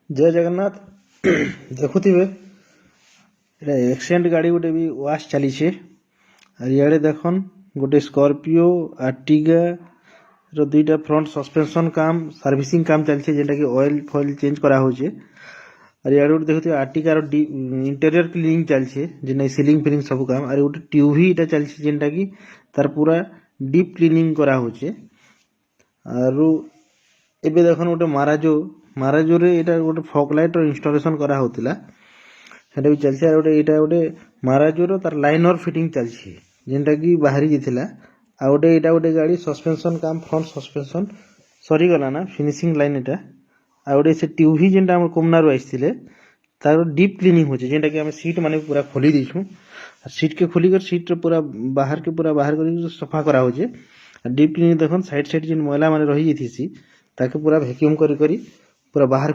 जय जगन्नाथ देखुथिबे एटा एक्सेंट गाड़ी गोटे भी वाश चलीछे और इयाड़े देखन गोटे स्कॉर्पियो आर्टिगा रो दुईटा फ्रंट सस्पेंशन काम सर्विसिंग काम चलछे जेटा कि ऑयल फॉइल चेंज करा होचे और इयाड़े गोटे देखुथिबे आर्टिगा रो इंटीरियर क्लीनिंग चलछे जेना सीलिंग फिलिंग सब काम और गोटे ट्यूवी एटा चलछे जेटा कि तार पूरा डीप क्लीनिंग करा होचे और एबे देखन गोटे माराजो रे एटा गोटे फॉग लाइट रो इंस्टॉलेशन करा होतिला सेटा भी चलछे और गोटे माराजो रो तार लाइनर फिटिंग चलछे जेंटा कि बाहरी जिथिला आ गोटे गाड़ी सस्पेंशन काम फ्रंट सस्पेंशन सरी गला ना फिनिशिंग लाइन एटा आ गोटे से ट्यूवी जेंटा हम कोमना रो आइथिले तार डीप क्लीनिंग होचे जेंटा कि हम सीट माने पूरा खोली दिछु सीट के खोली कर सीट रो पूरा बाहर कर सफा करा होचे डीप क्लीनिंग देखन साइड जेन मैला माने रही जैथिसी ताके पूरा वैक्यूम करी पूरा बाहर